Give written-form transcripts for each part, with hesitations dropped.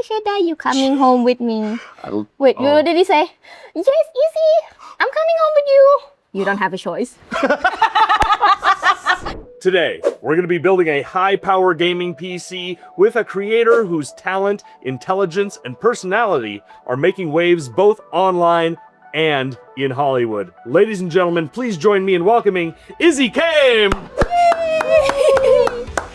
Sheda, you coming home with me? Wait, oh. what did he say? Yes, Izzy, I'm coming home with you. You don't have a choice. Today, we're gonna be building a high-power gaming PC with a creator whose talent, intelligence, and personality are making waves both online and in Hollywood. Ladies and gentlemen, please join me in welcoming Izzy Kaém!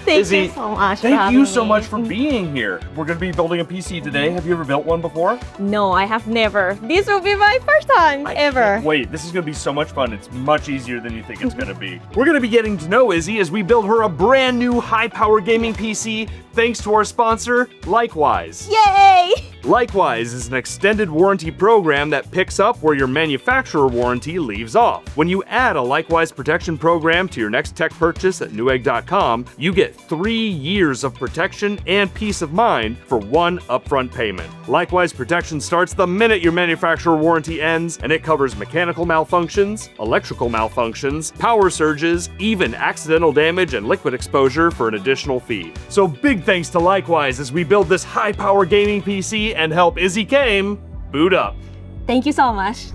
Thank Izzy, you so much. Thank you so much for being here. We're gonna be building a PC today. Have you ever built one before? No, I have never. This will be my first time ever. Wait, this is gonna be so much fun. It's much easier than you think it's gonna be. We're gonna be getting to know Izzy as we build her a brand new high-power gaming PC thanks to our sponsor, Likewize. Yay! Likewize is an extended warranty program that picks up where your manufacturer warranty leaves off. When you add a Likewize protection program to your next tech purchase at Newegg.com, you get 3 years of protection and peace of mind for one upfront payment. Likewize protection starts the minute your manufacturer warranty ends, and it covers mechanical malfunctions, electrical malfunctions, power surges, even accidental damage and liquid exposure for an additional fee. So big thanks to Likewize as we build this high-power gaming PC and help Izzy Kaém boot up. Thank you so much.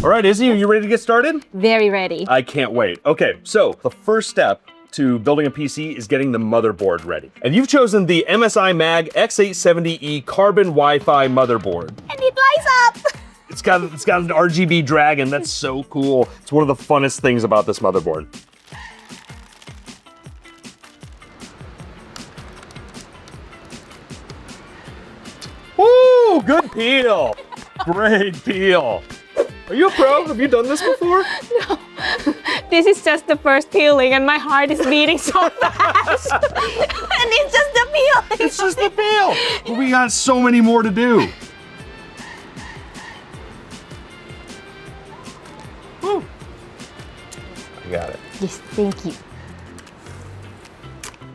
All right, Izzy, are you ready to get started? Very ready. I can't wait. Okay, so the first step to building a PC is getting the motherboard ready. And you've chosen the MSI Mag X870E Carbon Wi-Fi motherboard. And it lights up. It's got an RGB dragon. That's so cool. It's one of the funnest things about this motherboard. Woo! Good peel. Great peel. Are you a pro? Have you done this before? No. This is just the first peeling and my heart is beating so fast. And it's just the peeling. It's just the peel. But we got so many more to do. Woo. I got it. Yes, thank you.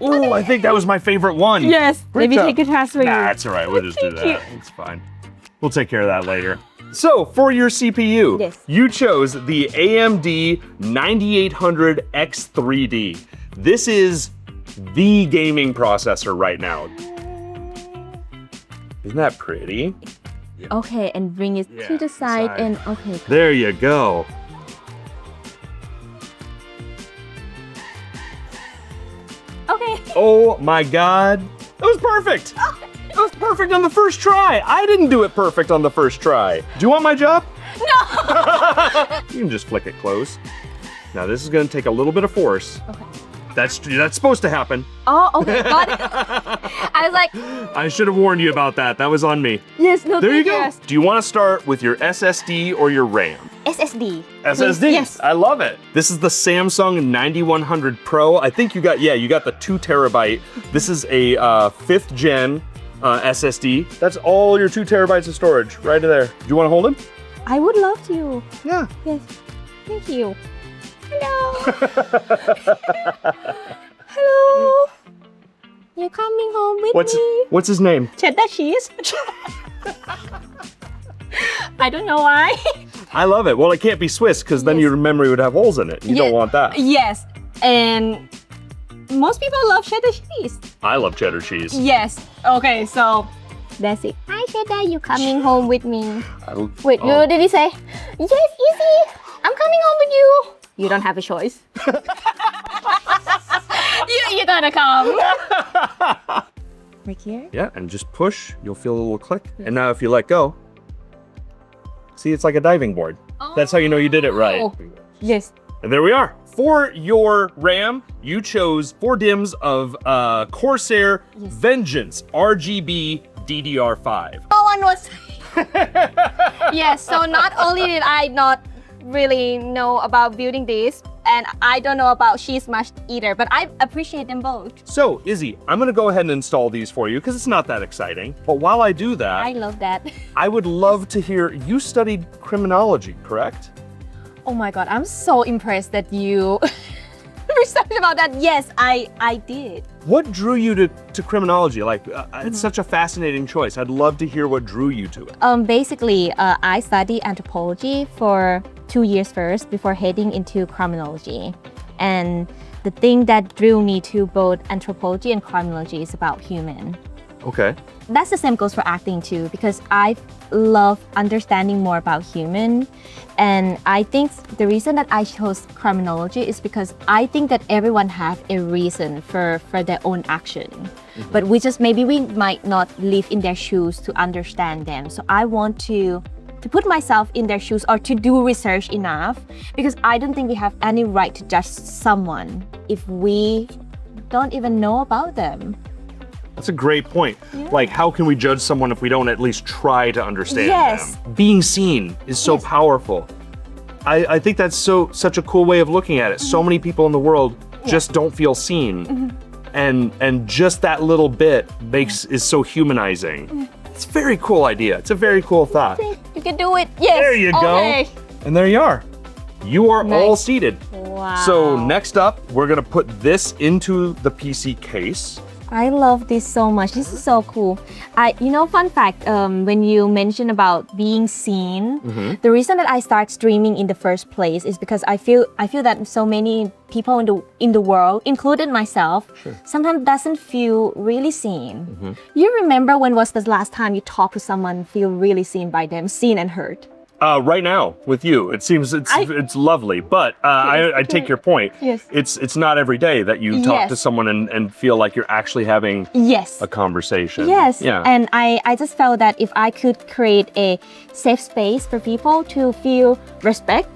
Oh, I think that was my favorite one. Yes, Great maybe job. take a task for you. Nah, that's all right. We'll just do Thank you. that. It's fine. We'll take care of that later. So, for your CPU, Yes. you chose the AMD 9800X3D. This is the gaming processor right now. Isn't that pretty? Okay, and bring it Yeah, to the side and okay. There you go. Okay. Oh my God. That was perfect. It was perfect on the first try. I didn't do it perfect on the first try. Do you want my job? No. You can just flick it close. Now this is gonna take a little bit of force. Okay. That's supposed to happen. Oh, okay, got it. I was like, I should have warned you about that. That was on me. yes, no, There you thank go. yes. Do you want to start with your SSD or your RAM? SSD. SSD. Yes. I love it. This is the Samsung 9100 Pro. I think you got the 2 terabyte. This is a 5th gen SSD. That's all your 2 terabytes of storage right there. Do you want to hold him? I would love to. Yeah. Yes. Thank you. Hello. Hello. You're coming home with me. What's his name? Cheddar cheese. I don't know why. I love it. Well, it can't be Swiss because then Yes. your memory would have holes in it. You don't want that. Yes, and most people love cheddar cheese. I love cheddar cheese. Yes. Okay, so that's it. Hi, Cheddar. You coming home with me? Wait, what did he say? Yes, Izzy. I'm coming home with you. You don't have a choice. you gotta come. Right here? Yeah, and just push. You'll feel a little click. And now if you let go, see, it's like a diving board. That's how you know you did it right. Oh. Yes. And there we are. For your RAM, you chose 4 DIMMs of Corsair Vengeance RGB DDR5. No one was. Yes, so not only did I not really know about building this, and I don't know about cheese much either, but I appreciate them both. So, Izzy, I'm gonna go ahead and install these for you because it's not that exciting. But while I do that, I love that. I would love to hear, you studied criminology, correct? Oh my God, I'm so impressed that you researched about that. Yes, I did. What drew you to criminology? Like, it's such a fascinating choice. I'd love to hear what drew you to it. Basically, I studied anthropology for 2 years first before heading into criminology. And the thing that drew me to both anthropology and criminology is about human. Okay. That's the same goes for acting too, because I love understanding more about human. And I think the reason that I chose criminology is because I think that everyone have a reason for their own action. But maybe we might not live in their shoes to understand them. So I want to put myself in their shoes or to do research enough, because I don't think we have any right to judge someone if we don't even know about them. That's a great point. Like, how can we judge someone if we don't at least try to understand Yes. them? Being seen is so powerful. I think that's such a cool way of looking at it. So many people in the world just don't feel seen. And just that little bit is so humanizing. It's a very cool idea. It's a very cool thought. You can do it. Yes. There you go. And there you are. You are all seated. Wow. So next up, we're gonna put this into the PC case. I love this so much. This is so cool. Fun fact, when you mentioned about being seen, the reason that I start streaming in the first place is because I feel that so many people in the world, including myself, sometimes doesn't feel really seen. You remember when was the last time you talked to someone, feel really seen by them, seen and heard? Right now with you, it seems it's lovely, but I take your point. Yes. It's not every day that you talk to someone and feel like you're actually having a conversation. Yes. Yeah. And I just felt that if I could create a safe space for people to feel respect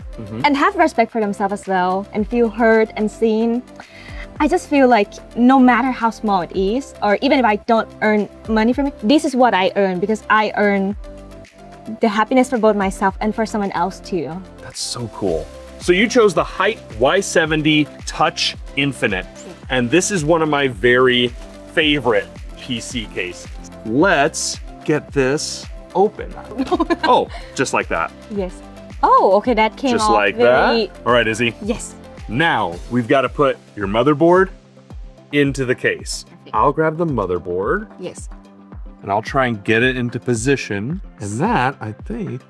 and have respect for themselves as well, and feel heard and seen, I just feel like no matter how small it is, or even if I don't earn money from it, this is what I earn, because I earn the happiness for both myself and for someone else too. That's so cool. So you chose the HYTE Y70 Touch Infinite, and this is one of my very favorite PC cases. Let's get this open. Oh, just like that. Yes. Oh, okay, that came Just off like very... that. All right, Izzy. Yes. Now we've got to put your motherboard into the case. I'll grab the motherboard. Yes. And I'll try and get it into position. And that, I think,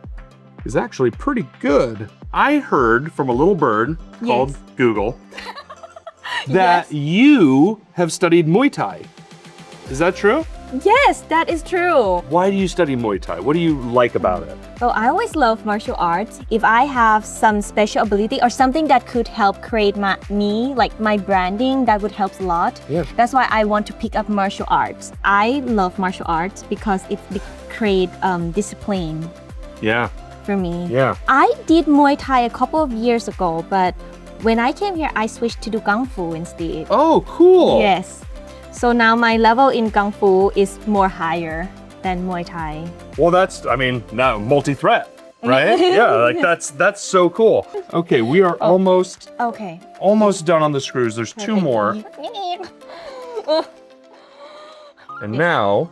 is actually pretty good. I heard from a little bird called Google that you have studied Muay Thai. Is that true? Yes, that is true. Why do you study Muay Thai? What do you like about it? Oh, I always love martial arts. If I have some special ability or something that could help create my branding, that would help a lot. Yeah. That's why I want to pick up martial arts. I love martial arts because it create discipline Yeah. for me. Yeah. I did Muay Thai a couple of years ago, but when I came here, I switched to do Kung Fu instead. Oh, cool. Yes. So now my level in Kung Fu is more higher than Muay Thai. Well, now multi-threat, right? Yeah, like that's so cool. Okay, we are almost done on the screws. There's two more. And now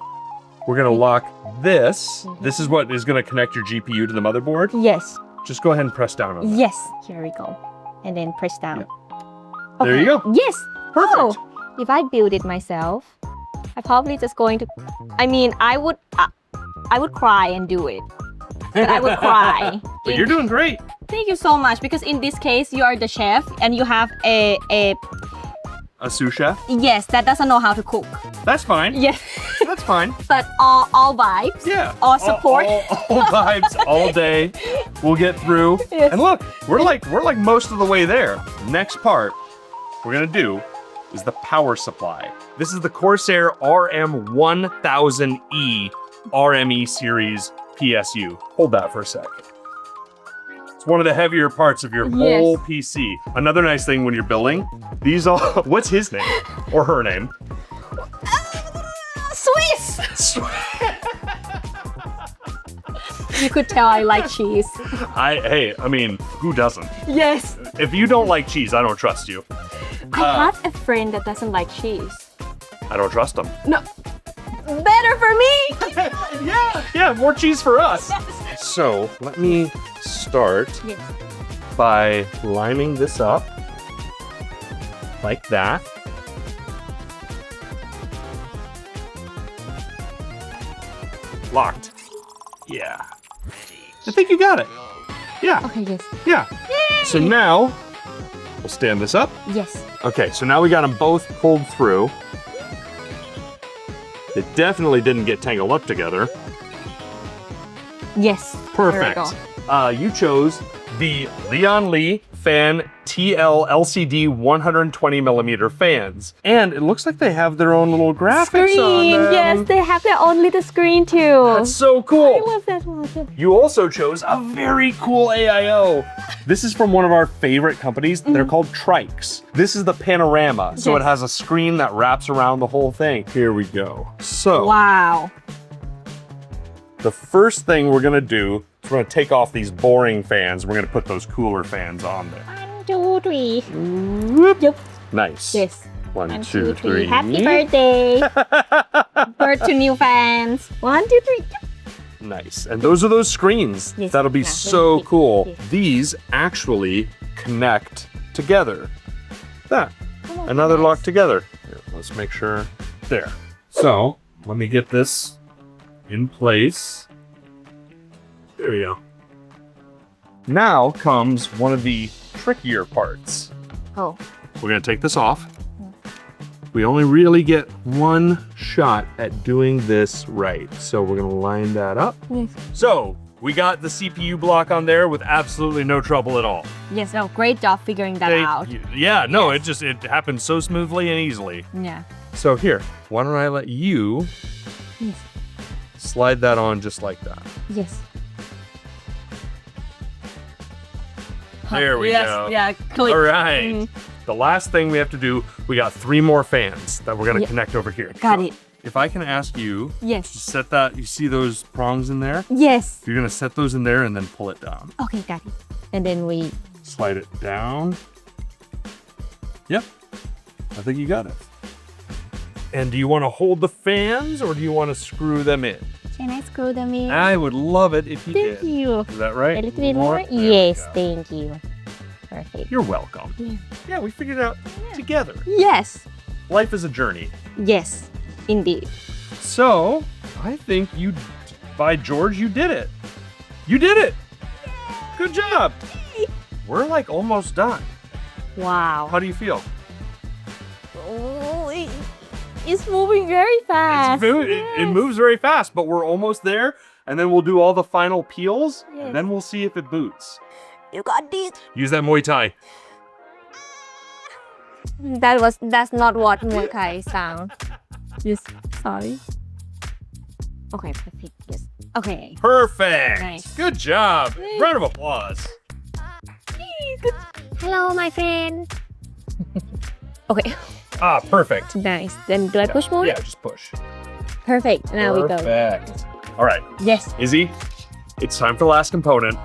we're gonna lock this. This is what is gonna connect your GPU to the motherboard. Yes. Just go ahead and press down on that. Yes. Here we go. And then press down. Yeah. There you go. Yes. Perfect. Oh, if I build it myself, I probably just going to. I would cry and do it. But I would cry. But you're doing great. Thank you so much, because in this case you are the chef and you have a sous chef. yes, that doesn't know how to cook. That's fine. Yes. That's fine. But all vibes. Yeah. All support. All vibes all day. We'll get through. Yes. And look, we're like most of the way there. The next part we're gonna do is the power supply. This is the Corsair RM1000E RME series PSU. Hold that for a sec. It's one of the heavier parts of your whole PC. Another nice thing when you're building, these all, what's his name? Or her name? Swiss! You could tell I like cheese. Who doesn't? Yes. If you don't like cheese, I don't trust you. I have a friend that doesn't like cheese. I don't trust them. No. Better for me! Yeah, more cheese for us. So let me start by lining this up like that. Locked. Yeah. I think you got it. Yeah. Okay, yes. Yeah. So now we'll stand this up. Yes. Okay, so now we got them both pulled through. They definitely didn't get tangled up together. Yes. Perfect. You chose the Lian Li fan TL LCD 120mm fans. And it looks like they have their own little graphics on them. Yes, they have their own little screen too. That's so cool. I love that one too. You also chose a very cool AIO. This is from one of our favorite companies. They're called TRYX. This is the Panorama. So it has a screen that wraps around the whole thing. Here we go. So Wow. the first thing we're gonna do is we're gonna take off these boring fans. We're gonna put those cooler fans on there. 1, 2, 3. Whoop. Yep. Nice. Yes. 1, 2, 3. Happy birthday. Birth to new fans. 1, 2, 3. Yep. Nice. And those are those screens. Yes. That'll be Yeah, so really cool. yes. These actually connect together. That. Oh, Another nice. lock together. Here, let's make sure. There. So, let me get this in place. There we go. Now comes one of the trickier parts. Oh. We're gonna take this off. We only really get one shot at doing this right. So we're gonna line that up. Yes. So we got the CPU block on there with absolutely no trouble at all. Yes, no, great job figuring that out. Yeah, no, it happened so smoothly and easily. Yeah. So here, why don't I let you Yes. slide that on just like that. Yes. There we go. Yeah, click. All right. The last thing we have to do, we got 3 more fans that we're gonna connect over here. Got So it. If I can ask you to Yes. set that, you see those prongs in there? Yes. You're gonna set those in there and then pull it down. Okay, got it. And then we. Slide it down. Yep, I think you got it. And do you wanna hold the fans or do you wanna screw them in? Can I screw them in? I would love it if you Thank did. you. Is that right? A little bit more? There we Yes, go. thank you. Perfect. You're welcome. Yeah. Yeah, we figured it out together. Yes. Life is a journey. Yes, indeed. So, I think you, by George, you did it. You did it. Good job. We're like almost done. Wow. How do you feel? Oh, it's moving very fast. It moves very fast, but we're almost there. And then we'll do all the final peels, Yes. and then we'll see if it boots. You got this. Use that Muay Thai. That's not what Muay Thai sound. Yes, sorry. Okay, perfect. Yes. Okay. Perfect. Nice. Good job. Round of applause. Hello, my friend. Okay. Ah, perfect. Nice. Then do I push more? Yeah, just push. Perfect. Now we go. Perfect. All right, Yes. Izzy, it's time for the last component.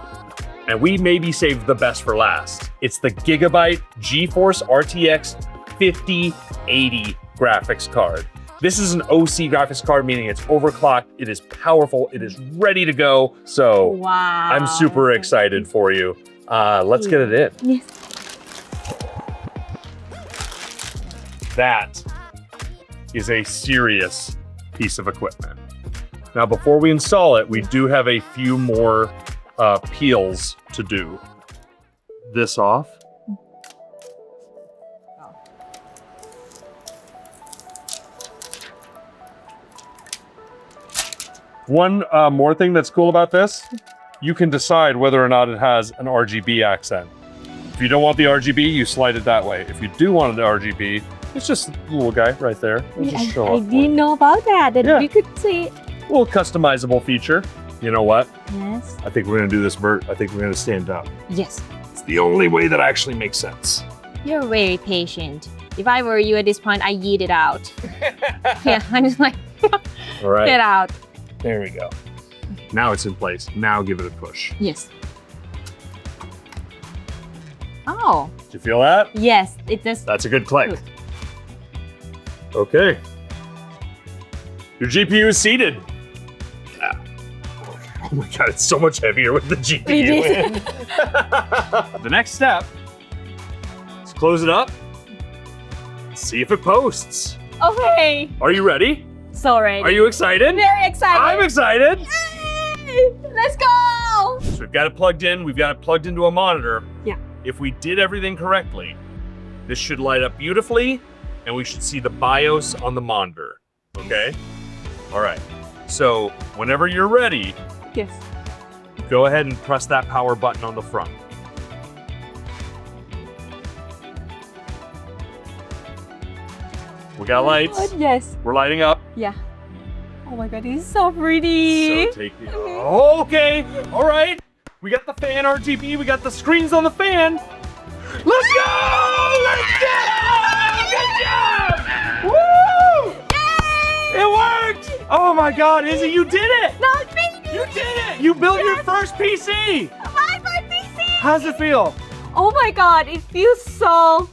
And we maybe saved the best for last. It's the Gigabyte GeForce RTX 5080 graphics card. This is an OC graphics card, meaning it's overclocked, it is powerful, it is ready to go. So Wow. I'm super excited for you. Let's get it in. Yes. That is a serious piece of equipment. Now, before we install it, we do have a few more peels to do. This off. One more thing that's cool about this, you can decide whether or not it has an RGB accent. If you don't want the RGB, you slide it that way. If you do want the RGB, it's just a little guy right there. We'll just show I off for didn't you. know about that. That Yeah. we could see. Little customizable feature. You know what? Yes. I think we're gonna do this, Bert. I think we're gonna stand up. Yes. It's the only way that actually makes sense. You're very patient. If I were you at this point, I yeet it out. Yeah, I'm just like, All right, get out. there we go. Now it's in place. Now give it a push. Yes. Oh, Did you feel that? yes. It just. That's a good click. Good. Okay. Your GPU is seated. Yeah. Oh my God, it's so much heavier with the GPU It in. The next step is close it up. See if it posts. Okay. Are you ready? So ready. Are you excited? Very excited. I'm excited. Yay! Let's go. So we've got it plugged in. We've got it plugged into a monitor. Yeah. If we did everything correctly, This should light up beautifully, and we should see the BIOS on the monitor, okay? All right, so whenever you're ready, Yes. go ahead and press that power button on the front. We got lights. Yes. We're lighting up. Yeah. Oh my god, this is so pretty. So take the... Oh, okay, all right. We got the fan RGB, we got the screens on the fan. Let's go! Let's go! Good job! Woo! Yay! It worked! Oh my god, Izzy, you did it! No, it's me. You did it! You built your first PC! My PC. How's it feel? Oh my god, it feels so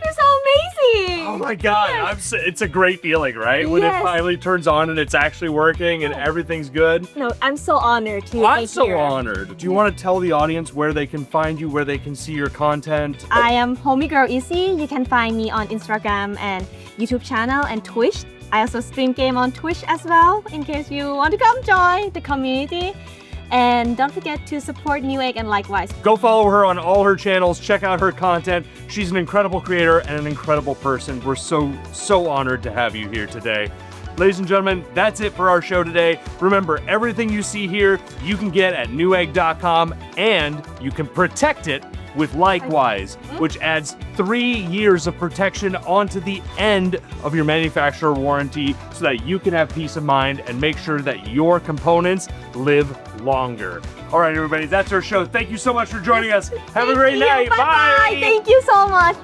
amazing. Oh my god, it's a great feeling, right? When it Yes. finally turns on and it's actually working and everything's good. No, I'm so honored to I'm be so here. honored. Do you want to tell the audience where they can find you, where they can see your content? I am Homie Girl Izzy. You can find me on Instagram and YouTube channel and Twitch. I also stream game on Twitch as well, in case you want to come join the community. And don't forget to support Newegg and Likewize. Go follow her on all her channels, check out her content. She's an incredible creator and an incredible person. We're so honored to have you here today. Ladies and gentlemen, that's it for our show today. Remember, everything you see here, you can get at Newegg.com, and you can protect it with Likewize, which adds 3 years of protection onto the end of your manufacturer warranty so that you can have peace of mind and make sure that your components live longer. All right, everybody, that's our show. Thank you so much for joining us. Have a great night. Bye. Thank you so much.